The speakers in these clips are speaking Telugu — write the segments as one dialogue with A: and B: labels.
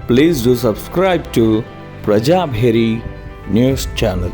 A: Please do subscribe to Prajabheri News Channel.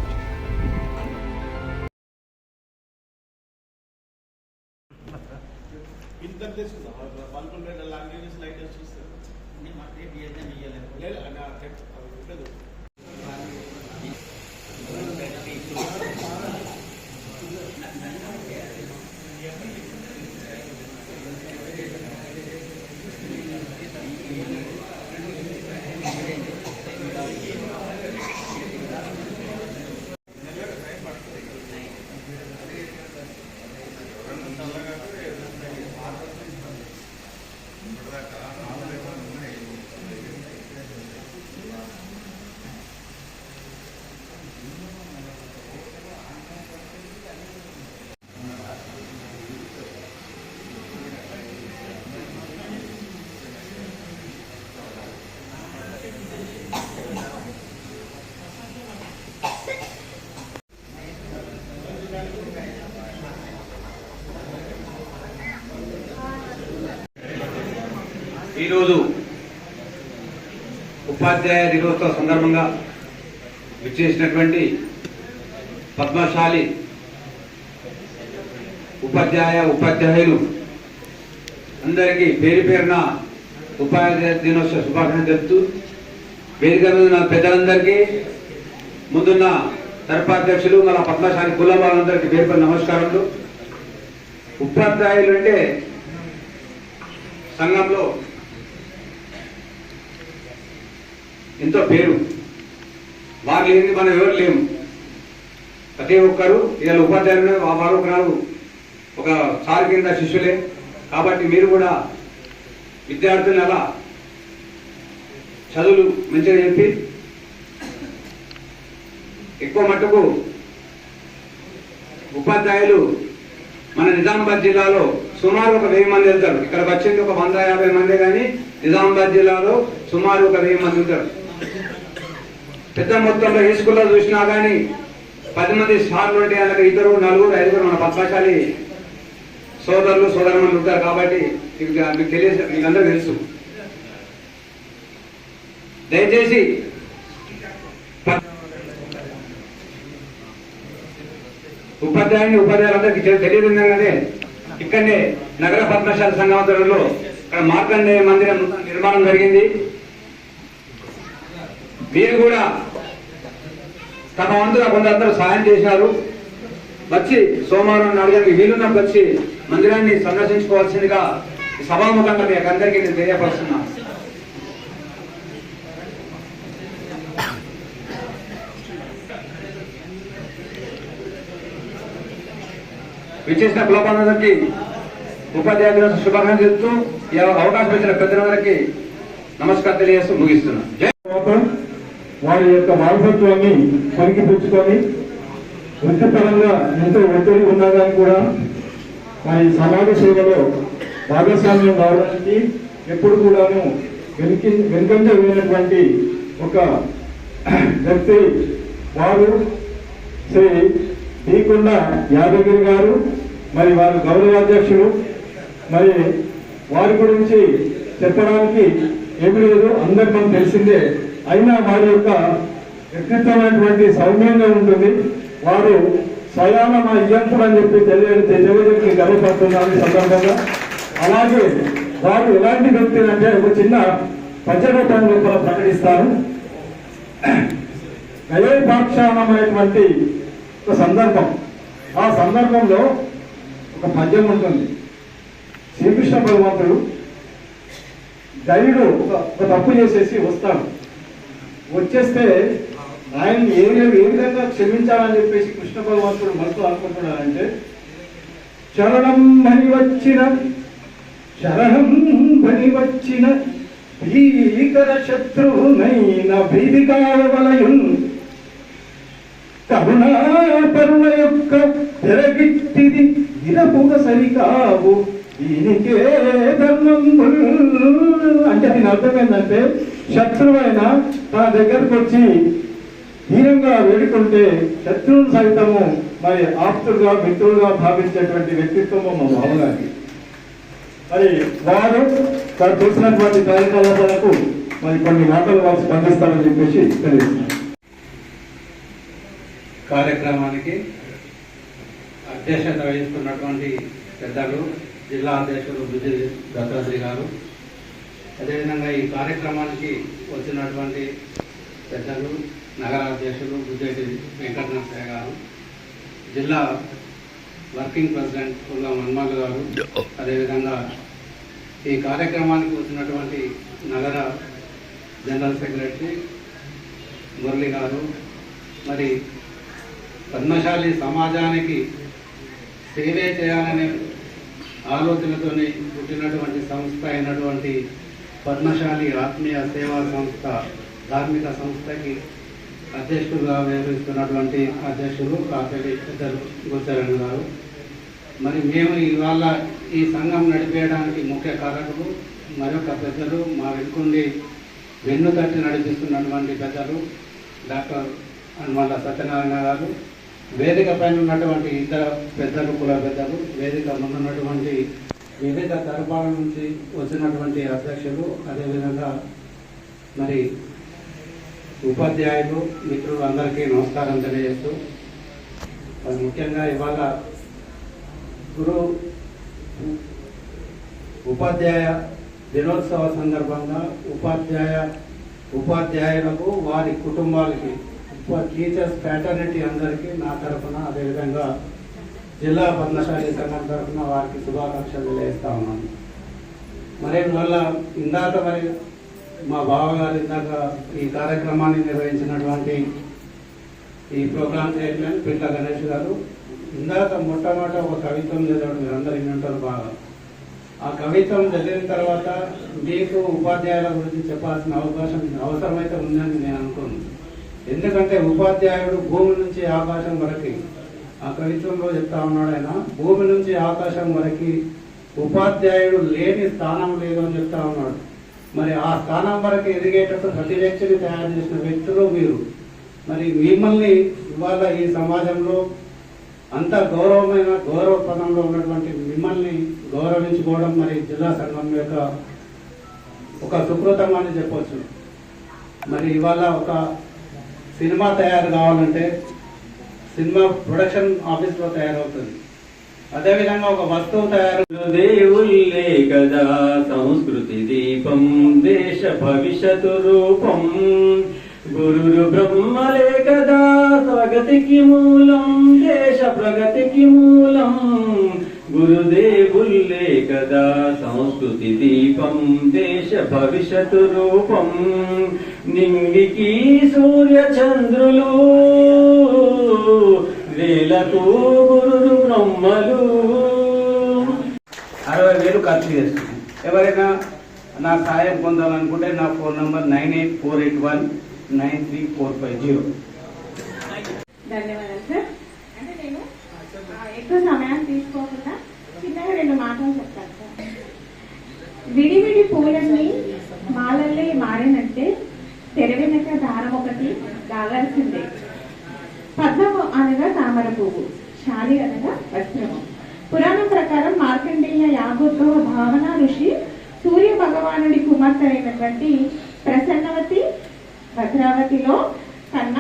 B: ఈరోజు ఉపాధ్యాయ దినోత్సవ సందర్భంగా విచ్చేసినటువంటి పద్మశాలి ఉపాధ్యాయులు అందరికీ పేరు పేరున ఉపాధ్యాయ దినోత్సవ శుభాకాంక్షలు తెలుపుతూ వేదిక మీద ఉన్న పెద్దలందరికీ ముందున్న తరపాధ్యక్షులు మన పద్మశాలి కుల వాళ్ళందరికీ పేరు పేరు నమస్కారములు. ఉపాధ్యాయులు అంటే సంఘంలో ఎంతో పేరు, వారు లేని మనం ఎవరు లేము. ప్రతి ఒక్కరు ఇవాళ ఉపాధ్యాయులు వారు ఒకనాడు ఒక సార్ కింద శిష్యులే. కాబట్టి మీరు కూడా విద్యార్థులను అలా చదువులు మంచిగా చెప్పి ఎక్కువ మట్టుకు ఉపాధ్యాయులు మన నిజామాబాద్ జిల్లాలో సుమారు ఒక 1000 మంది వెళ్తారు. ఇక్కడికి వచ్చింది ఒక 150 మంది, కానీ నిజామాబాద్ జిల్లాలో సుమారు ఒక 1000 మంది ఉంటారు. పెద్ద మొత్తంలో ఏ స్కూల్లో చూసినా కానీ 10 మంది సార్లు ఉంటే అలాగే 2, 4, 5 మన పద్మశాలి సోదరులు సోదరులు ఉంటారు. కాబట్టి మీకు తెలియదు, మీకు అందరూ తెలుసు. దయచేసి ఉపాధ్యాయులందరికీ తెలియదు విధంగానే ఇక్కడనే నగర పద్మశాలి సంఘాంతరంలో ఇక్కడ మార్కండేయ మందిరం నిర్మాణం జరిగింది. మీరు కూడా తమ వంతుగా కొందరు సహాయం చేసినారు. వచ్చి సోమవారం నాలుగు వీలున్నప్పుడు వచ్చి మందిరాన్ని సందర్శించుకోవాల్సిందిగా సభాముఖంగా మీకు అందరికీ నేను తెలియపరుస్తున్నాను. విచ్చేసిన కులపాలందరికీ ఉపాధ్యాయ దినోత్సవ శుభాకాంక్షలు చెప్తూ ఈ అవకాశం ఇచ్చిన పెద్దలందరికీ నమస్కారం తెలియజేస్తూ ముగిస్తున్నాను.
C: వారి యొక్క వారసత్వాన్ని పరికిపుచ్చుకొని వృత్తిపరంగా ఎంతో ఒత్తిడి ఉన్నా కానీ కూడా వారి సమాజ సేవలో భాగస్వామ్యం కావడానికి ఎప్పుడు కూడాను వెనుకంజ వేసినటువంటి ఒక వ్యక్తి వారు శ్రీ శ్రీకొండ యాదగిరి గారు. మరి వారు గౌరవాధ్యక్షులు. మరి వారి గురించి చెప్పడానికి ఏమి లేదు, అందరికి మనకు తెలిసిందే. అయినా వారి యొక్క వ్యక్తిత్వమైనటువంటి సౌమ్యంగా ఉంటుంది. వారు స్వయాన మా ఇయ్యంపుడు అని చెప్పి తెలియజేయడానికి గర్వపడుతున్నారు ఈ సందర్భంగా. అలాగే వారు ఎలాంటి వ్యక్తి అంటే ఒక చిన్న పద్యరూపం లోపల ప్రకటిస్తారు. గయోపాఖ్యానమైనటువంటి ఒక సందర్భం. ఆ సందర్భంలో ఒక పద్యం ఉంటుంది. శ్రీకృష్ణ భగవంతుడు గైడు ఒక తప్పు చేసేసి వస్తాడు. వచ్చేస్తే ఆయన ఏ విధంగా క్షమించాలని చెప్పేసి కృష్ణ భగవంతుడు మనతో అనుకుంటున్నాడంటే, శరణం బని వచ్చిన భీకర శత్రువునైన భీతికావలయున్ కరుణాపరుల యొక్క పెరగిట్టిది ఇరపుగ సరికావు దీనికే ధర్మం. అంటే దీని అర్థం ఏంటంటే, శత్రువైన తన దగ్గరకు వచ్చి హీనంగా వేడుకుంటే శత్రువులు సైతము మరి ఆప్తులుగా మిత్రులుగా భావించేటువంటి వ్యక్తిత్వము మా బాబుగారికి. మరి వారు తను చూసినటువంటి కార్యకలాపాలకు మరి కొన్ని మాటలు వారు స్పందిస్తారని చెప్పేసి తెలియజేస్తున్నారు.
D: కార్యక్రమానికి అధ్యక్షత వహిస్తున్నటువంటి పెద్దలు జిల్లా అధ్యక్షులు బుజ్జి దత్తాత్రి గారు, అదేవిధంగా ఈ కార్యక్రమానికి వచ్చినటువంటి పెద్దలు నగర అధ్యక్షులు బుజ్జేటి వెంకటనరసయ్య గారు, జిల్లా వర్కింగ్ ప్రెసిడెంట్ పుల్ల మన్మల్ గారు, అదేవిధంగా ఈ కార్యక్రమానికి వచ్చినటువంటి నగర జనరల్ సెక్రటరీ మురళి గారు, మరి పద్మశాలి సమాజానికి సేవే చేయాలనే ఆలోచనతోని పుట్టినటువంటి సంస్థ అయినటువంటి పద్మశాలి ఆత్మీయ సేవా సంస్థ ధార్మిక సంస్థకి అధ్యక్షులుగా వ్యవహరిస్తున్నటువంటి అధ్యక్షులు కాపేలి పెద్దలు గురుచరణ్ గారు, మరి మేము ఇవాళ ఈ సంఘం నడిపేయడానికి ముఖ్య కారకులు మరొక పెద్దలు మా వెనుకుండి వెన్ను తట్టి నడిపిస్తున్నటువంటి పెద్దలు డాక్టర్ అన్మల్ల సత్యనారాయణ గారు, వేదిక పైన ఉన్నటువంటి ఇతర పెద్దలు కుల పెద్దలు, వేదిక ముందున్నటువంటి వివిధ తరపాల నుంచి వచ్చినటువంటి అధ్యక్షులు, అదేవిధంగా మరి ఉపాధ్యాయులు మిత్రులు అందరికీ నమస్కారం తెలియజేస్తూ, మరి ముఖ్యంగా ఇవాళ గురు ఉపాధ్యాయ దినోత్సవ సందర్భంగా ఉపాధ్యాయులకు వారి కుటుంబాలకి టీచర్స్ ఫ్యాటర్నిటీ అందరికీ నా తరఫున, అదేవిధంగా జిల్లా పద్మశాలి సంఘం తరఫున వారికి శుభాకాంక్షలు తెలియజేస్తా ఉన్నాను. మరి వల్ల ఇందాక మరి మా బావగారు ఇందాక ఈ కార్యక్రమాన్ని నిర్వహించినటువంటి ఈ ప్రోగ్రామ్ చైర్మన్ పిట్ల గణేష్ గారు ఇందాక మొట్టమొదట ఒక కవిత్వం చదివాడు, మీరు అందరూ వింటారు బాగా. ఆ కవిత్వం చదివిన తర్వాత మీకు ఉపాధ్యాయుల గురించి చెప్పాల్సిన అవసరమైతే ఉందని నేను అనుకున్నాను. ఎందుకంటే ఉపాధ్యాయుడు భూమి నుంచి ఆకాశం వరకు, ఆ కవిత్వంలో చెప్తా ఉన్నాడు ఆయన, భూమి నుంచి ఆకాశం వరకు ఉపాధ్యాయుడు లేని స్థానం లేదు అని చెప్తా ఉన్నాడు. మరి ఆ స్థానం వరకు ఎదిగేటట్టు ప్రతి వ్యక్తిని తయారు చేసిన వ్యక్తులు మీరు. మరి మిమ్మల్ని ఇవాళ ఈ సమాజంలో అంత గౌరవప్రదంలో ఉన్నటువంటి మిమ్మల్ని గౌరవించుకోవడం మరి జిల్లా సంఘం యొక్క ఒక సుకృతం అని చెప్పవచ్చు. మరి ఇవాళ ఒక సినిమా తయారు కావాలంటే సినిమా ప్రొడక్షన్ ఆఫీస్లో తయారవుతుంది. అదేవిధంగా ఒక వస్తువు తయారు
E: దేవుళ్ళే కదా సంస్కృతి దీపం, దేశ భవిష్యత్తు రూపం. గురురు బ్రహ్మలే కదా స్వగతికి మూలం, దేశ ప్రగతికి మూలం. గురుదేవుళ్ళే కదా సంస్కృతి దీపం, దేశ భవిష్యత్తు రూపం. నింగికి సూర్య చంద్రులు, వేలకు గురురు బ్రహ్మలు.
D: 60,000 ఖర్చు చేస్తుంది. ఎవరైనా నా సహాయం పొందాలనుకుంటే నా ఫోన్ నంబర్ 9848193450.
F: ధన్యవాదాలు సార్. అంటే నేను ఎక్కువ సమయాన్ని తీసుకోకుండా చిన్నగా 2 మాటలు చెప్తాను సార్. విడివిడి పూలన్నీ మాలల్లే మారినట్టే తెరవెనక దారం ఒకటి దాగాల్సిందే. పద్మము అనగా తామర పువ్వు, శాలి అనగా వస్త్రము. పురాణం ప్రకారం మార్కండేయ యాగోద్భవ భావన ఋషి సూర్య భగవానుడి కుమార్తె అయినటువంటి ప్రసన్నవతి భద్రావతిలో కన్న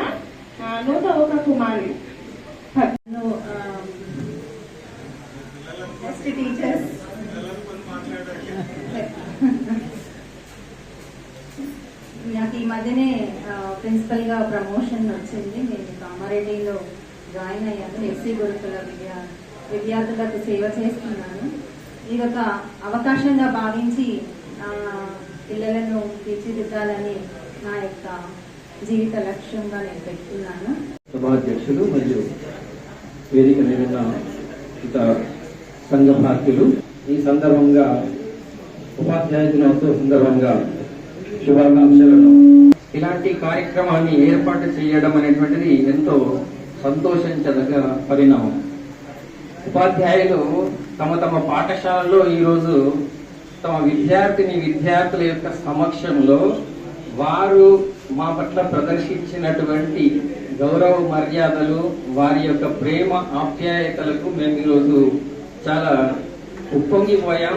F: 101 కుమారుడు. టీచర్స్
G: నాకు ఈ మధ్యనే ప్రిన్సిపల్ గా ప్రమోషన్ వచ్చింది. నేను కామారెడ్డిలో జాయిన్ అయ్యాను. ఎస్సీ గురుకుల విద్యార్థులకు సేవ చేస్తున్నాను. ఇది ఒక అవకాశంగా భావించి పిల్లలను తీర్చిదిద్దాలని నా యొక్క జీవిత లక్ష్యంగా నేను పెట్టుకున్నాను.
E: సభాధ్యక్షులు మరియు వేదిక మీద ఇతర సంఘ భారతీయులు, ఈ సందర్భంగా ఉపాధ్యాయ దినోత్సవ సందర్భంగా శుభాకాంక్షలను. ఇలాంటి కార్యక్రమాన్ని ఏర్పాటు చేయడం అనేటువంటిది ఎంతో సంతోషించదగ్గ పరిణామం. ఉపాధ్యాయులు తమ తమ పాఠశాలలో ఈరోజు తమ విద్యార్థుల యొక్క సమక్షంలో వారు మా పట్ల ప్రదర్శించినటువంటి గౌరవ మర్యాదలు, వారి యొక్క ప్రేమ ఆప్యాయతలకు మేము ఈరోజు చాలా ఉప్పొంగిపోయాం.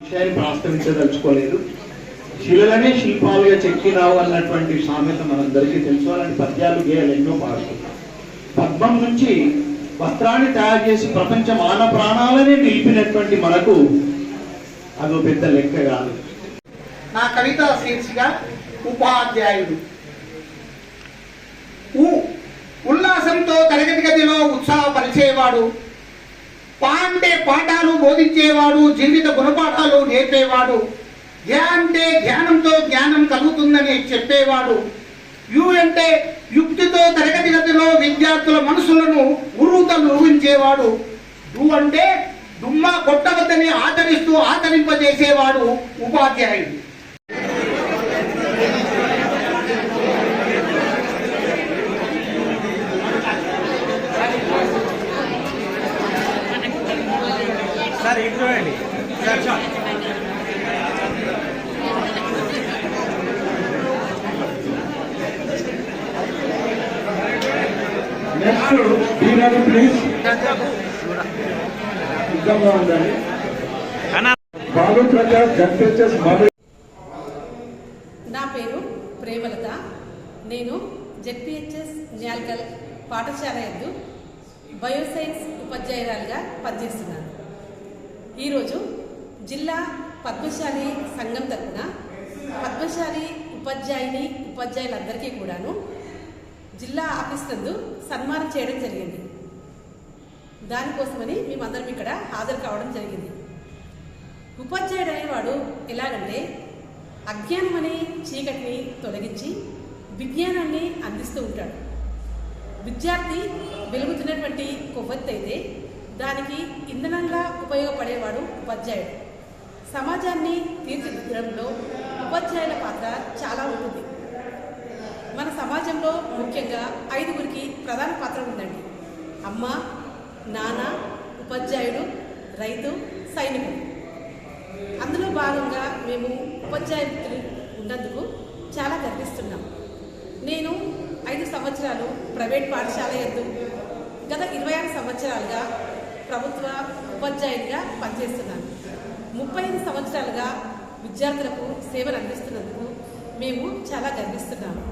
C: విషయాన్ని ప్రస్తావించదలుచుకోలేదు. శిలలనే శిల్పాలుగా చెక్కినావు అన్నటువంటి సామెత మనందరికీ తెలుసు. అలాంటి పద్యాలు గేయాలు ఎన్నో పాడుతున్నాం. పద్మం నుంచి వస్త్రాన్ని తయారు చేసి ప్రపంచ మానవ ప్రాణాలనే నిలిపినటువంటి మనకు అదో పెద్ద లెక్క కాదు.
H: నా కవిత శీర్షిక ఉపాధ్యాయుడు. ఉల్లాసంతో తరగతి గదిలో ఉత్సాహపరిచేవాడు, అంటే పాఠాలు బోధించేవాడు, జీవిత గుణపాఠాలు నేర్పేవాడు, అంటే ధ్యానంతో జ్ఞానం కలుగుతుందని చెప్పేవాడు, అంటే యుక్తితో తరగతి గదిలో విద్యార్థుల మనసులను ఊహించేవాడు, అంటే దుమ్మా కొట్టవద్దని ఆచరింపజేసేవాడు ఉపాధ్యాయుడు.
C: నెక్స్ట్ బీరాజు ప్లీజ్ సిద్ధంగా ఉండండి. బాలు ప్రకాష్ జడ్పిహెచ్ఎస్ బాలు.
I: నా పేరు ప్రేమలత. నేను జెడ్పిహెచ్ఎస్ న్యాల్కల్ పాఠశాల యందు బయోసైన్స్ ఉపాధ్యాయురాలుగా పనిచేస్తున్నాను. ఈరోజు జిల్లా పద్మశాలి సంఘం తరఫున పద్మశాలి ఉపాధ్యాయులందరికీ కూడాను జిల్లా ఆఫీస్ నందు సన్మానం చేయడం జరిగింది. దానికోసమని మేమందరం ఇక్కడ హాజరు కావడం జరిగింది. ఉపాధ్యాయుడు అనేవాడు ఎలాగంటే అజ్ఞానం అనే చీకటిని తొలగించి విజ్ఞానాన్ని అందిస్తూ ఉంటాడు. విద్యార్థి వెలుగుతున్నటువంటి కొవ్వొత్తి అయితే దానికి ఇంధనంగా ఉపయోగపడేవాడు ఉపాధ్యాయుడు. సమాజాన్ని తీర్చిదిద్దడంలో ఉపాధ్యాయుల పాత్ర చాలా ఉంటుంది. మన సమాజంలో ముఖ్యంగా 5గురికి ప్రధాన పాత్ర ఉందండి. అమ్మ, నాన్న, ఉపాధ్యాయుడు, రైతు, సైనికుడు. అందులో భాగంగా మేము ఉపాధ్యాయులు ఉన్నందుకు చాలా గర్విస్తున్నాం. నేను 5 సంవత్సరాలు ప్రైవేట్ పాఠశాల యందు, గత 26 సంవత్సరాలుగా ప్రభుత్వ ఉపాధ్యాయునిగా పనిచేస్తున్నాను. 35 సంవత్సరాలుగా విద్యార్థులకు సేవలు అందిస్తున్నందుకు మేము చాలా గర్విస్తున్నాము.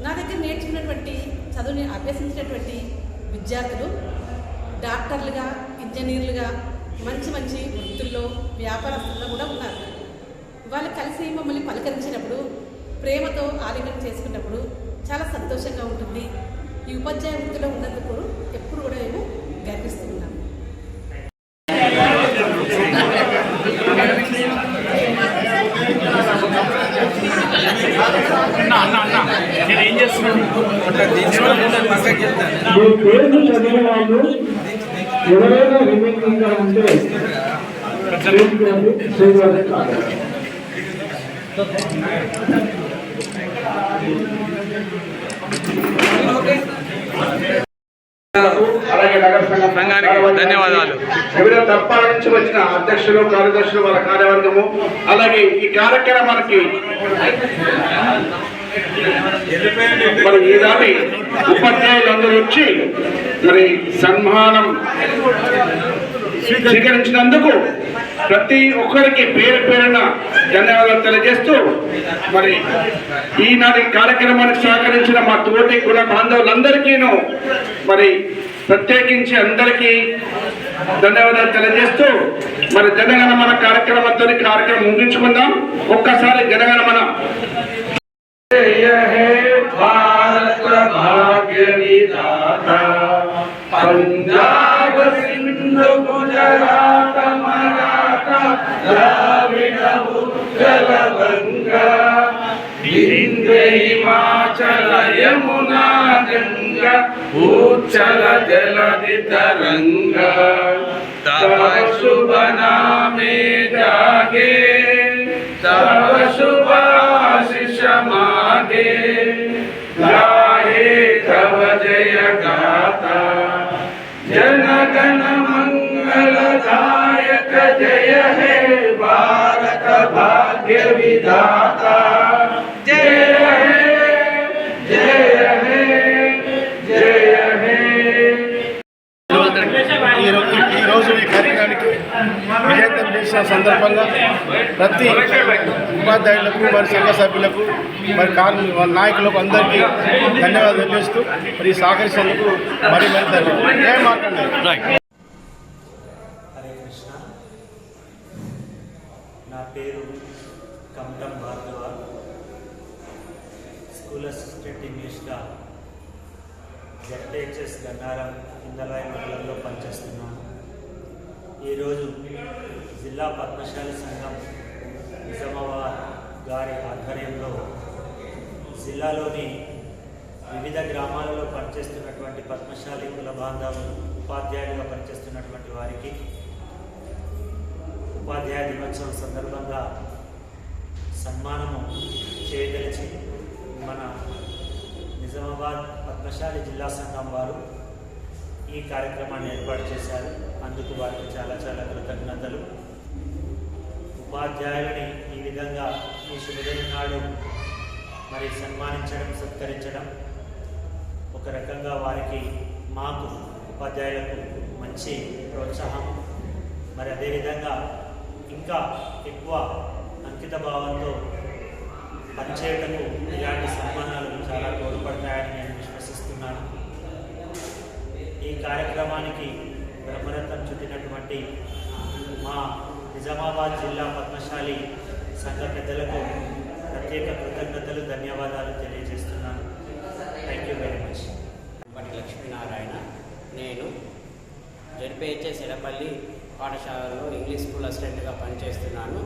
I: నా దగ్గర నేర్చుకున్నటువంటి చదువుని అభ్యసించినటువంటి విద్యార్థులు డాక్టర్లుగా, ఇంజనీర్లుగా, మంచి మంచి వృత్తుల్లో, వ్యాపారస్తుల్లో కూడా ఉన్నారు. వాళ్ళు కలిసి మమ్మల్ని పలకరించినప్పుడు, ప్రేమతో ఆలింగనం చేసుకున్నప్పుడు చాలా సంతోషంగా ఉంటుంది. ఈ ఉపాధ్యాయ వృత్తిలో ఉన్నందుకు ఎప్పుడు కూడా మేము గర్విస్తూ ఉన్నాము.
C: మీ పేరు చదివిన వాళ్ళు ఎవరైనా రిమైనింగ్ గా ఉంటే కాదు.
B: అలాగే నగర సంఘానికి ధన్యవాదాలు. వివిధ తరఫాల నుంచి వచ్చిన అధ్యక్షులు, కార్యదర్శులు, వాళ్ళ కార్యవర్గము, అలాగే ఈ కార్యక్రమానికి మరి ఈనాటి ఉపాధ్యాయులందరూ వచ్చి మరి సన్మానం స్వీకరించినందుకు ప్రతి ఒక్కరికి పేరు పేరున ధన్యవాదాలు తెలియజేస్తూ మరి ఈనాటి కార్యక్రమానికి సహకరించిన మా తోటి కుల బాంధవులందరికీను మరి ప్రత్యేకించి అందరికీ ధన్యవాదాలు తెలియజేస్తూ మరి జనగణమన కార్యక్రమంతో కార్యక్రమం ముగించుకుందాం. ఒక్కసారి జనగణమన. జయ హే భారత భాగ్య విధాత, పంజాబ్ సింధు గుజరాత మరాఠా ద్రావిడ ఉత్కల గంగా, వింధ్య హిమాచల యమునా గంగా, ఉచ్చల జలధి తరంగా, తవ శుభ నామే జాగే, तव शुभ आशीष मागे, गाहे तव जय गाथा, जन गण मंगलदायक जय हे भारत भाग्य विधाता, जय हे जय हे जय हे।
C: ఈ రోజు ఈ కార్యక్రమానికి విజయవంతం చేసిన సందర్భంగా ప్రతి
J: ఉపాధ్యాయులకు మరి సంఘ సభ్యులకు మరి నాయకులకు అందరికీ ధన్యవాదాలు తెలియజేస్తూ మరి సహకరించినందుకు మరి ధన్యవాదాలు. ఏం మాట్లాడండి.
K: హరే కృష్ణ. నా పేరు కమటం భార్గవ. స్కూల్ అసిస్టెంట్ ఇంగ్లీష్గా జెడ్హెచ్ఎస్ గన్నారం కిందలాయి మండలంలో పనిచేస్తున్నాను. ఈరోజు జిల్లా పద్మశాలి సంఘం నిజామాబాద్ గారి ఆధ్వర్యంలో జిల్లాలోని వివిధ గ్రామాలలో పనిచేస్తున్నటువంటి పద్మశాలి కుల బాంధవులు, ఉపాధ్యాయులుగా పనిచేస్తున్నటువంటి వారికి ఉపాధ్యాయ దినోత్సవం సందర్భంగా సన్మానము చేయదలిచి మన నిజామాబాద్ పద్మశాలి జిల్లా సంఘం వారు ఈ కార్యక్రమాన్ని ఏర్పాటు చేశారు. అందుకు వారికి చాలా చాలా కృతజ్ఞతలు. ఉపాధ్యాయులని ఈ విధంగా ఈ శుభదినం నాడు మరి సన్మానించడం, సత్కరించడం ఒక రకంగా వారికి మాకు ఉపాధ్యాయులకు మంచి ప్రోత్సాహం. మరి అదేవిధంగా ఇంకా ఎక్కువ అంకిత భావంతో పనిచేయటకు ఇలాంటి సన్మానాలు చాలా తోడ్పడతాయని నేను విశ్వసిస్తున్నాను. ఈ కార్యక్రమానికి బ్రహ్మరథం చుట్టినటువంటి మా నిజామాబాద్ జిల్లా పద్మశాలి సంఘ పెద్దలకు ప్రత్యేక కృతజ్ఞతలు, ధన్యవాదాలు తెలియజేస్తున్నాను. Thank you very much.
L: Lakshminarayana. నేను జెడ్పీహెచ్ఎస్ ఎడపల్లి పాఠశాలలో ఇంగ్లీష్ స్కూల్ అసిస్టెంట్గా పనిచేస్తున్నాను.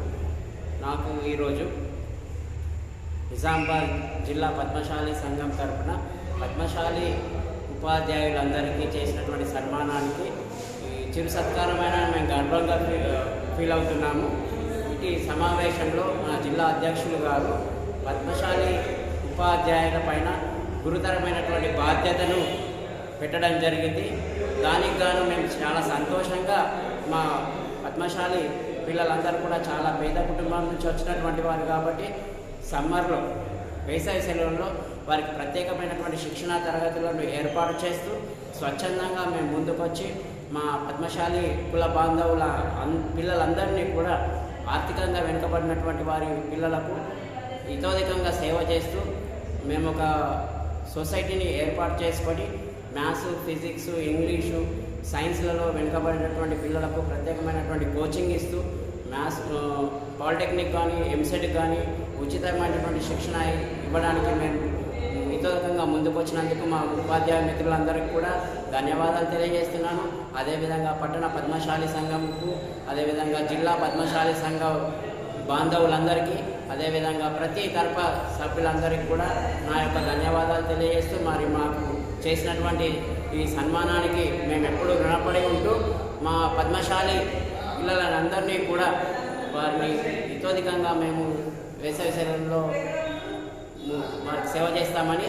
L: నాకు ఈరోజు నిజామాబాద్ జిల్లా పద్మశాలి సంఘం తరఫున పద్మశాలి ఉపాధ్యాయులందరికీ చేసినటువంటి సన్మానానికి చిరు సత్కారమైన మేము గర్వంగా ఫీల్ అవుతున్నాము. ఇటు సమావేశంలో మా జిల్లా అధ్యక్షులు గారు పద్మశాలి ఉపాధ్యాయుల పైన గురుతరమైనటువంటి బాధ్యతను పెట్టడం జరిగింది. దానికి గాను మేము చాలా సంతోషంగా మా పద్మశాలి పిల్లలందరూ కూడా చాలా పేద కుటుంబం నుంచి వచ్చినటువంటి వారు కాబట్టి సమ్మర్లో, వేసవి సెలవుల్లో వారికి ప్రత్యేకమైనటువంటి శిక్షణా తరగతులను ఏర్పాటు చేస్తూ స్వచ్ఛందంగా మేము ముందుకొచ్చి మా పద్మశాలి కుల బాంధవుల పిల్లలందరినీ కూడా ఆర్థికంగా వెనుకబడినటువంటి వారి పిల్లలకు ఇతోధికంగా సేవ చేస్తూ మేము ఒక సొసైటీని ఏర్పాటు చేసుకొని మ్యాథ్స్, ఫిజిక్స్, ఇంగ్లీషు, సైన్స్లలో వెనుకబడినటువంటి పిల్లలకు ప్రత్యేకమైనటువంటి కోచింగ్ ఇస్తూ మ్యాథ్స్, పాలిటెక్నిక్ కానీ ఎంసెట్ కానీ ఉచితమైనటువంటి శిక్షణ ఇవ్వడానికి మేము ఇతోధికంగా ముందుకు వచ్చినందుకు మా ఉపాధ్యాయ మిత్రులందరికీ కూడా ధన్యవాదాలు తెలియజేస్తున్నాను. అదేవిధంగా పట్టణ పద్మశాలి సంఘంకు, అదేవిధంగా జిల్లా పద్మశాలి సంఘ బాంధవులందరికీ, అదేవిధంగా ప్రతి తరఫ సభ్యులందరికీ కూడా నా యొక్క ధన్యవాదాలు తెలియజేస్తూ మరి మాకు చేసినటువంటి ఈ సన్మానానికి మేము ఎప్పుడూ రుణపడి ఉంటూ మా పద్మశాలి పిల్లలందరినీ కూడా వారిని ఇతోధికంగా మేము వేసవి సెలవుల్లో వారికి సేవ చేస్తామని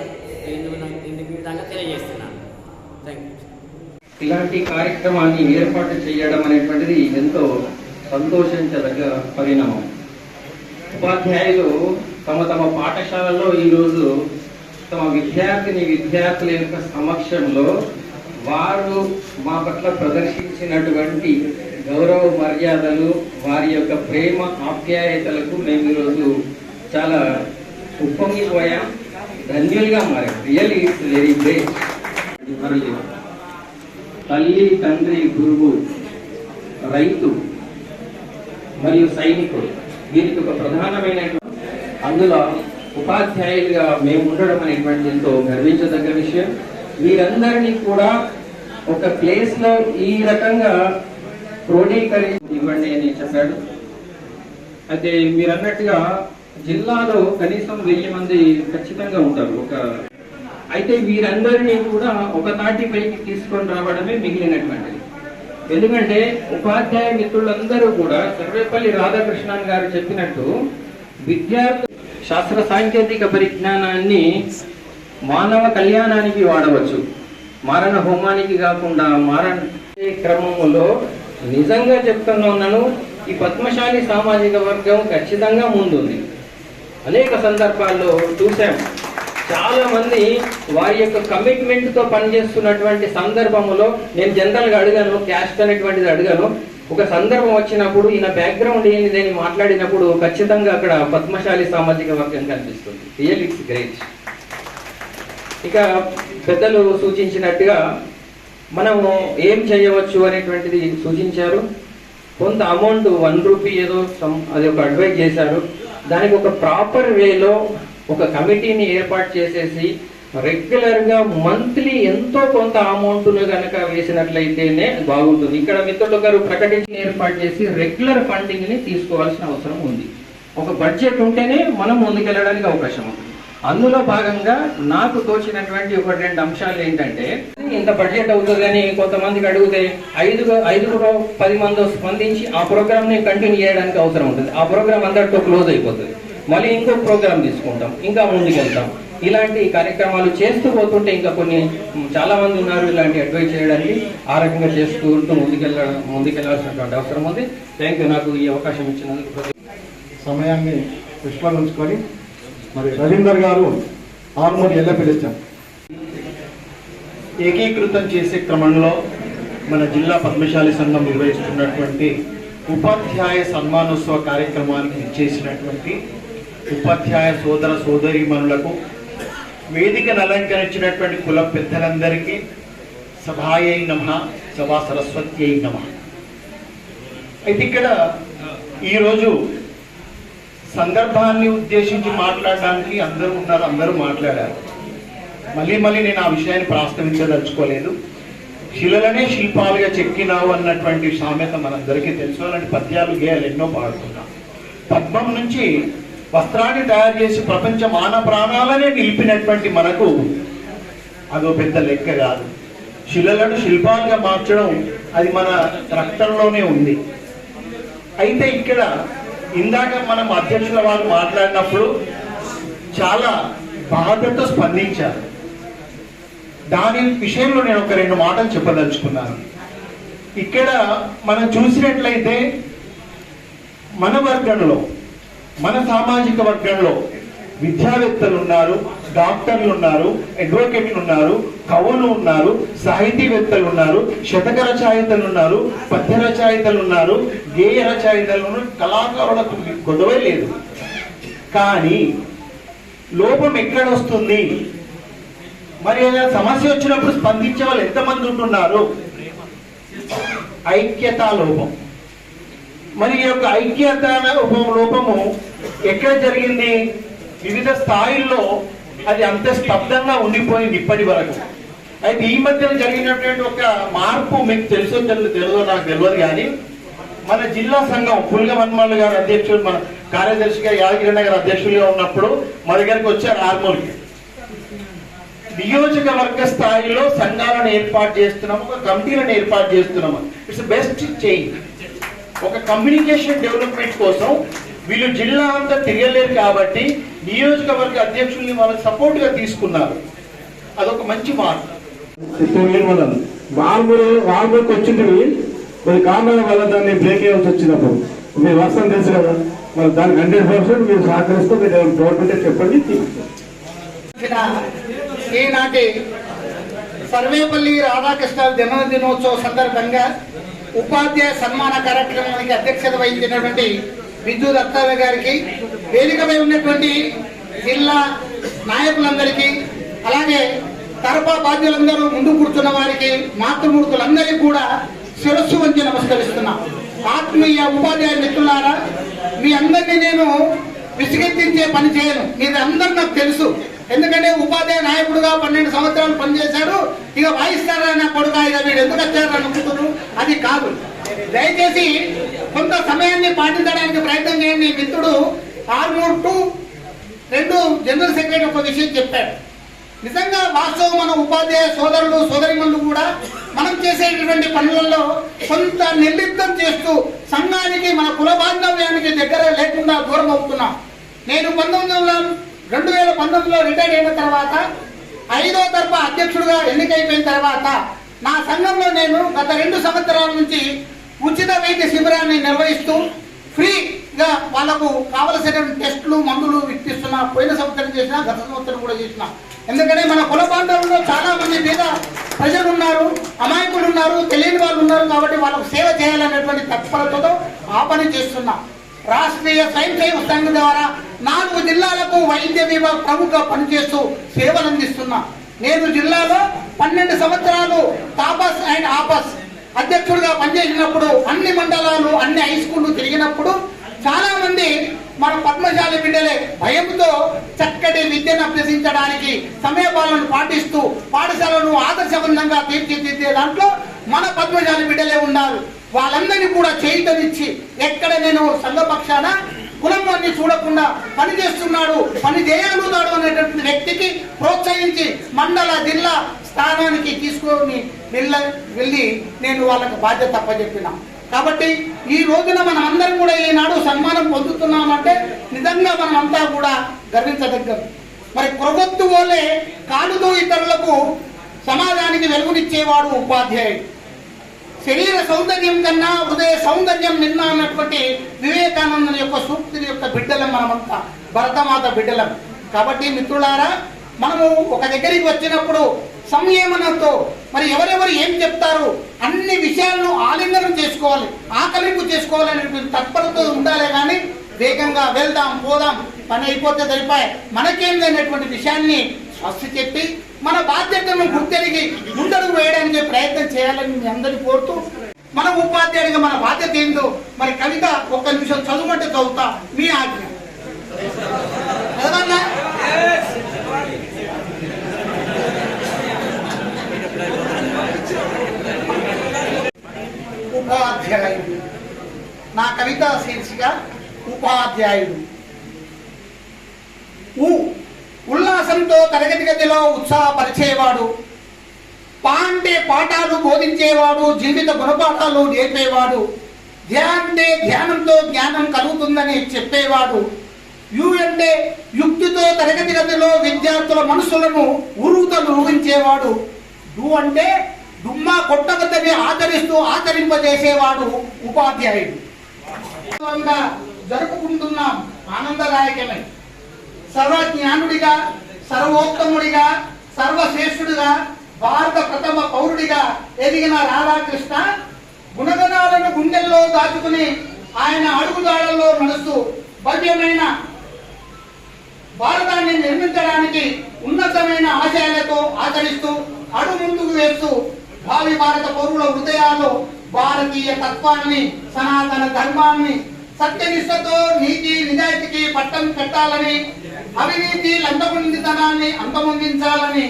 L: ఇందుకు విధంగా తెలియజేస్తున్నాను. Thank you.
E: ఇలాంటి కార్యక్రమాన్ని ఏర్పాటు చేయడం అనేటువంటిది ఎంతో సంతోషించదగ్గ పరిణామం. ఉపాధ్యాయులు తమ తమ పాఠశాలలో ఈరోజు తమ విద్యార్థుల యొక్క సమక్షంలో వారు మా పట్ల ప్రదర్శించినటువంటి గౌరవ మర్యాదలు, వారి యొక్క ప్రేమ ఆప్యాయతలకు మేము ఈరోజు చాలా ఉప్పొంగిపోయాం, ధన్యులుగా మారాం. Really it's very great. మరియు తల్లి, తండ్రి, గురువు, రైతు మరియు సైనికుడు దీనికి ఒక ప్రధానమైనటువంటి, అందులో ఉపాధ్యాయులుగా మేము ఉండడం అనేటువంటి ఎంతో గర్వించదగ్గ విషయం. వీరందరినీ కూడా ఒక ప్లేస్లో ఈ రకంగా క్రోడీకరించి ఇవ్వండి అని చెప్పాడు. అయితే మీరు అన్నట్టుగా జిల్లాలో కనీసం 1000 మంది ఖచ్చితంగా ఉంటారు. అయితే వీరందరినీ కూడా ఒక తాటిపైకి తీసుకొని రావడమే మిగిలినటువంటిది. ఎందుకంటే ఉపాధ్యాయ మిత్రులందరూ కూడా సర్వేపల్లి రాధాకృష్ణన్ గారు చెప్పినట్టు విద్యార్థి శాస్త్ర సాంకేతిక పరిజ్ఞానాన్ని మానవ కళ్యాణానికి వాడవచ్చు, మారణ హోమానికి కాకుండా. మారణ క్రమంలో నిజంగా చెప్తున్నాను, ఈ పద్మశాలి సామాజిక వర్గం ఖచ్చితంగా ముందుంది. అనేక సందర్భాల్లో చూసాం, చాలా మంది వారి యొక్క కమిట్మెంట్తో పనిచేస్తున్నటువంటి సందర్భంలో, నేను జనరల్గా అడిగాను, క్యాస్ట్ అనేటువంటిది అడిగాను, ఒక సందర్భం వచ్చినప్పుడు ఈయన బ్యాక్గ్రౌండ్ ఏంటిదని మాట్లాడినప్పుడు ఖచ్చితంగా అక్కడ పద్మశాలి సామాజిక వర్గం కనిపిస్తుంది. Real it's great. ఇక పెద్దలు సూచించినట్టుగా మనము ఏం చేయవచ్చు అనేటువంటిది సూచించారు. కొంత అమౌంట్ 1 రూపీ ఏదో అది ఒక అడ్వైజ్ చేశారు. దానికి ఒక ప్రాపర్ వేలో ఒక కమిటీని ఏర్పాటు చేసేసి రెగ్యులర్గా మంత్లీ ఎంతో కొంత అమౌంట్ను కనుక వేసినట్లయితేనే బాగుంటుంది. ఇక్కడ మిత్రులు గారు ప్రకటించి ఏర్పాటు చేసి రెగ్యులర్ ఫండింగ్ని తీసుకోవాల్సిన అవసరం ఉంది. ఒక బడ్జెట్ ఉంటేనే మనం ముందుకెళ్ళడానికి అవకాశం ఉంటుంది. అందులో భాగంగా నాకు తోచినటువంటి 1-2 అంశాలు ఏంటంటే, ఇంత బడ్జెట్ అవుతుందని కొంతమందికి అడిగితే 5-10 మంది స్పందించి ఆ ప్రోగ్రామ్ని కంటిన్యూ చేయడానికి అవసరం ఉంటుంది. ఆ ప్రోగ్రామ్ అందరితో క్లోజ్ అయిపోతుంది. మళ్ళీ ఇంకొక ప్రోగ్రామ్ తీసుకుంటాం, ఇంకా ముందుకెళ్తాం. ఇలాంటి కార్యక్రమాలు చేస్తూ పోతుంటే ఇంకా చాలా మంది ఉన్నారు ఇలాంటి అడ్వైజ్ చేయడానికి. ఆ రకంగా చేసుకుంటూ ముందుకెళ్లాల్సినటువంటి అవసరం ఉంది. థ్యాంక్ యూ, నాకు ఈ అవకాశం ఇచ్చినందుకు.
J: సమయాన్ని దృష్టిలో ఉంచుకొని మరి రవీందర్ గారు ఆర్మూర్ ఎల్లపిలిచ్చాం
C: ఏకీకృతం చేసే క్రమంలో మన జిల్లా పద్మశాలి సంఘం నిర్వహిస్తున్నటువంటి ఉపాధ్యాయ సన్మానోత్సవ కార్యక్రమానికి ఇచ్చేసినటువంటి ఉపాధ్యాయ సోదర సోదరీమణులకు, వేదికను అలంకరించినటువంటి కుల పెద్దలందరికీ సభాయై నమః, సభా సరస్వత్యై నమః. అయితే ఇక్కడ ఈరోజు సందర్భాన్ని ఉద్దేశించి మాట్లాడడానికి అందరూ ఉన్నారు, అందరూ మాట్లాడారు. మళ్ళీ నేను ఆ విషయాన్ని ప్రస్తావించదలుచుకోలేదు. శిలలనే శిల్పాలుగా చెక్కినావు అన్నటువంటి సామెత మనందరికీ తెలుసు. అలాంటి పద్యాలు గేయాలు ఎన్నో పాడుతున్నాం. పద్మం నుంచి వస్త్రాన్ని తయారు చేసి ప్రపంచ మానవ ప్రాణాలనే నిలిపినటువంటి మనకు అదో పెద్ద లెక్క కాదు. శిలలను శిల్పాలుగా మార్చడం అది మన రక్తంలోనే ఉంది. అయితే ఇక్కడ ఇందాక మనం అధ్యక్షుల వారు మాట్లాడినప్పుడు చాలా బాధతో స్పందించారు. దాని విషయంలో నేను ఒక 2 మాటలు చెప్పదలుచుకున్నాను. ఇక్కడ మనం చూసినట్లయితే మన వర్గంలో, మన సామాజిక వర్గంలో విద్యావేత్తలు ఉన్నారు, డాక్టర్లు ఉన్నారు, అడ్వకేట్లు ఉన్నారు, కవులు ఉన్నారు, సాహితీవేత్తలు ఉన్నారు, శతక రచయితలు ఉన్నారు, పద్య రచయితలు ఉన్నారు, గేయ రచయితలు ఉన్నారు. కళాకారులకు గొడవే లేదు. కానీ లోపం ఎక్కడొస్తుంది? మరి ఏదైనా సమస్య వచ్చినప్పుడు స్పందించే వాళ్ళు ఎంతమంది ఉంటున్నారు? ఐక్యతా లోపం. మరి ఈ యొక్క ఐక్యతా లోపము ఎక్కడ జరిగింది? వివిధ స్థాయిల్లో అది అంత స్తబ్దంగా ఉండిపోయింది ఇప్పటి వరకు. అయితే ఈ మధ్యన జరిగినటువంటి ఒక మార్పు మీకు తెలియదో నాకు తెలియదు. కానీ మన జిల్లా సంఘం పుల్గ మన్మల్ గారు అధ్యక్షులు, మన కార్యదర్శిగా యాదగిరి గారు అధ్యక్షులుగా ఉన్నప్పుడు మా దగ్గరికి వచ్చారు ఆర్మూర్కి. నియోజకవర్గ స్థాయిలో సంఘాలను ఏర్పాటు చేస్తున్నాము, ఒక కమిటీలను ఏర్పాటు చేస్తున్నాము. It's best change. ఒక కమ్యూనికేషన్ డెవలప్మెంట్ కోసం వీళ్ళు జిల్లా అంతా తిరగలేరు కాబట్టి నియోజకవర్గ అధ్యక్షుల్ని వాళ్ళకి సపోర్ట్గా తీసుకున్నారు. అదొక మంచి మార్పు.
J: ఆర్మూర్కి వచ్చింది కొన్ని కారణాల వల్ల దాన్ని బ్రేక్ అయ్యాల్సి వచ్చినప్పుడు మీరు వాస్తవం తెలుసు కదా. మరి దానికి 100% మీరు సహకరిస్తూ మీరు గవర్నమెంటే చెప్పండి.
H: ఈనాటి సర్వేపల్లి రాధాకృష్ణ జన్మదినోత్సవ సందర్భంగా ఉపాధ్యాయ సన్మాన కార్యక్రమానికి అధ్యక్షత వహించినటువంటి విద్యుత్ దత్తావే గారికి, వేదికపై ఉన్నటువంటి జిల్లా నాయకులందరికీ, అలాగే తరఫా బాధ్యులందరూ ముందు కూర్చున్న వారికి, మాతృమూర్తులందరికీ కూడా శిరస్సు వంచి నమస్కరిస్తున్నాం. ఆత్మీయ ఉపాధ్యాయ మిత్రులారా, మీ అందరినీ నేను విసిగెత్తించే పని చేయను. మీరు అందరూ నాకు తెలుసు. ఎందుకంటే ఉపాధ్యాయ నాయకుడుగా 12 సంవత్సరాలు పనిచేశాడు. ఇక వాయిస్తారా నా కొడుకా, ఇక వీడు ఎందుకు వచ్చారు అనుకుంటున్నారు? అది కాదు. దయచేసి కొంత సమయాన్ని పాటించడానికి ప్రయత్నం చేయండి. మిత్రుడు ఆర్మూర్ 2 జనరల్ సెక్రటరీ ఒక విషయం చెప్పాడు. నిజంగా వాస్తవం మన ఉపాధ్యాయ సోదరులు సోదరిమణులు కూడా మనం చేసేటటువంటి పనులలో కొంత నిర్లిప్తం చేస్తూ సంఘానికి, మన కుల బాంధవ్యానికి దగ్గర లేకుండా దూరం అవుతున్నాం. నేను 2019లో రిటైర్ అయిన తర్వాత 5వ తరఫా అధ్యక్షుడిగా ఎన్నికైపోయిన తర్వాత నా సంఘంలో నేను గత 2 సంవత్సరాల నుంచి ఉచిత వైద్య శిబిరాన్ని నిర్వహిస్తూ ఫ్రీగా వాళ్లకు కావలసినటువంటి టెస్టులు, మందులు ఇప్పిస్తున్నా. పోయిన సంవత్సరం చేసినా, గత సంవత్సరం కూడా చేసినా. ఎందుకంటే మన కుల బాంధవుల్లో చాలా మంది పేద ప్రజలు ఉన్నారు, అమాయకులు ఉన్నారు. ఉన్నారు, తెలియని వాళ్ళు ఉన్నారు కాబట్టి వాళ్ళకు సేవ చేయాలనేటువంటి తత్పరతతో ఆ పని చేస్తున్నా. రాష్ట్రీయ స్వయం సేవక సంఘం ద్వారా 4 జిల్లాలకు వైద్య విభాగ ప్రముఖ పనిచేస్తూ సేవలు అందిస్తున్నా. నేను జిల్లాలో 12 సంవత్సరాలు తాపస్ అండ్ ఆపస్ అధ్యక్షుడిగా పనిచేసినప్పుడు అన్ని మండలాలు, అన్ని హై స్కూళ్ళు తిరిగినప్పుడు చాలా మంది మన పద్మశాలి బిడ్డలే భయంతో చక్కటి విద్యను అభ్యసించడానికి సమయపాలన పాటిస్తూ పాఠశాలను ఆదర్శవంతంగా తీర్చిదిద్దే దాంట్లో మన పద్మశాలి బిడ్డలే ఉన్నారు. వాళ్ళందరినీ కూడా చేయుతనిచ్చి ఎక్కడ నేను సంఘపక్షాన కులంవాన్ని చూడకుండా పని చేస్తున్నాడు, పని చేయగలుగుతాడు అనేటువంటి వ్యక్తికి ప్రోత్సహించి మండల జిల్లా స్థానానికి తీసుకొని వెళ్ళి నేను వాళ్ళకి బాధ్యత అప్పచెప్పిన. కాబట్టి ఈ రోజున మనం అందరం కూడా ఈనాడు సన్మానం పొందుతున్నామంటే నిజంగా మనం అంతా కూడా గర్వించదగ్గం. మరి ప్రభుత్వ వోలే కాలుతో ఇతరులకు సమాజానికి వెలుగునిచ్చేవాడు ఉపాధ్యాయుడు. శరీర సౌందర్యం కన్నా హృదయ సౌందర్యం నిన్న అన్నటువంటి వివేకానంద యొక్క సూక్తి యొక్క బిడ్డలం మనమంతా, భరతమాత బిడ్డలం. కాబట్టి మిత్రులారా, మనము ఒక దగ్గరికి వచ్చినప్పుడు సంయమనంతో మరి ఎవరెవరు ఏం చెప్తారు అన్ని విషయాలను ఆలింగనం చేసుకోవాలి, ఆకలింపు చేసుకోవాలనేటువంటి తత్పరతో ఉండాలి. కానీ వేగంగా వెళ్దాం పోదాం పని అయిపోతే సరిపోయి మనకేంది అనేటువంటి విషయాన్ని స్పష్ట చెప్పి మన బాధ్యతను గుర్తెరిగి ముందడుగు వేయడానికి ప్రయత్నం చేయాలని మీ అందరినీ కోరుతూ, మన ఉపాధ్యాయుడిగా మన బాధ్యత ఏందో మరి కవిత 1 నిమిషం చదువుమంటే చదువుతా, మీ ఆజ్ఞ. చదవన్నా? ఉపాధ్యాయుడు. నా కవిత శీర్షిక ఉపాధ్యాయుడు. ఉల్లాసంతో తరగతి గదిలో ఉత్సాహపరిచేవాడు, అంటే పాఠాలు బోధించేవాడు, జీవిత గుణపాఠాలు నేర్పేవాడు, ధ్యానంటే ధ్యానంతో జ్ఞానం కలుగుతుందని చెప్పేవాడు, అంటే యుక్తితో తరగతి గదిలో విద్యార్థుల మనసులను ఉరుతలు ఊహించేవాడు, అంటే దుమ్మా కొట్టగద్దని ఆచరింపజేసేవాడు ఉపాధ్యాయుడు. జరుపుకుంటున్నాం ఆనందదాయకమై. సర్వజ్ఞానుడిగా, సర్వోత్తముడిగా, సర్వశ్రేష్ఠుడిగా, భారత ప్రథమ పౌరుడిగా ఎదిగిన రాధాకృష్ణ గుణగణాలను గుండెల్లో దాచుకుని ఆయన అడుగుదాడల్లో నడుస్తూ భవ్యమైన భారతాన్ని నిర్మించడానికి ఉన్నతమైన ఆశయాలతో ఆచరిస్తూ అడుగు ముందుకు వేస్తూ భావి భారత పౌరుల హృదయాల్లో భారతీయ తత్వాన్ని, సనాతన ధర్మాన్ని సత్యనిష్టతో నీతి నిజాయితీకి పట్టం పెట్టాలని, అవినీతి లంచగొండితనాన్ని అంతమొందించాలని,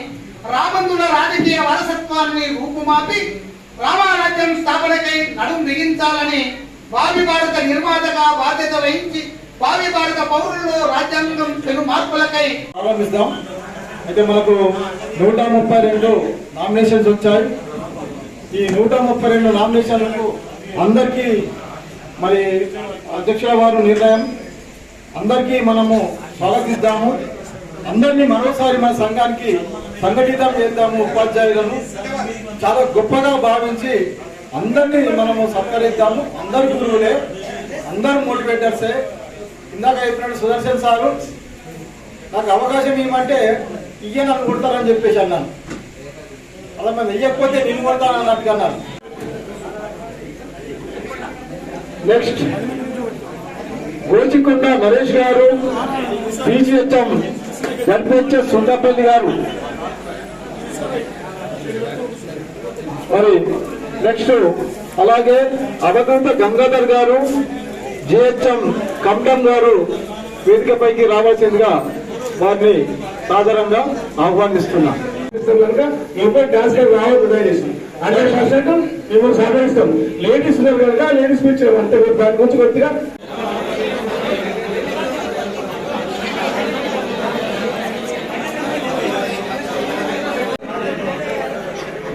H: రాబందుల రాజకీయ వారసత్వాన్ని రూపుమాపి రామరాజ్యం స్థాపనకై నడుం బిగించాలని భావి భారత నిర్మాతగా బాధ్యత వహించి భావి భారత పౌరుల్లో రాజ్యాంగం పెను మార్పులకై
J: ప్రారంభిస్తాం. అయితే మనకు 132 నామినేషన్స్ వచ్చాయి. ఈ 132 నామినేషన్లకు అందరికీ మరి అధ్యక్షుల వారు నిర్ణయం, అందరికీ మనము స్వాగతిద్దాము. అందరినీ మరోసారి మన సంఘానికి సంఘటితం చేద్దాము. ఉపాధ్యాయులను చాలా గొప్పగా భావించి అందరినీ మనము సత్కరిద్దాము. అందరు గురువులే, అందరు మోటివేటర్సే. ఇందాక చెప్పినట్టు సుదర్శన్ సారు నాకు అవకాశం ఇవ్వమంటే నన్ను కొడతారని చెప్పేసి అన్నాను. అలా మేము వెయ్యకపోతే నేను కొడతాను అన్నట్టుగా అన్నాను. నెక్స్ట్ గోచికొండ నరేష్ గారు, పీజీహెచ్ఎం జడ్పిహెచ్ఎస్ సుందరపల్లి గారు. మరి నెక్స్ట్ అలాగే అవధూత గంగాధర్ గారు, జిహెచ్ఎం కమటం గారు వేదికపైకి రావాల్సిందిగా వారిని సాధారణంగా ఆహ్వానిస్తున్నాం. డాన్స్ రావద్దు దయచేసి 100% మేము సహకరిస్తాం. లేడీస్ ఉన్నారు కనుక లేడీస్ పిలిచి అంతే దాని గురించి కొద్దిగా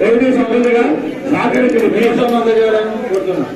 J: లేడీస్ సంబంధంగా సహకరించండి. మీ సంబంధం చేయాలని కోరుతున్నాం.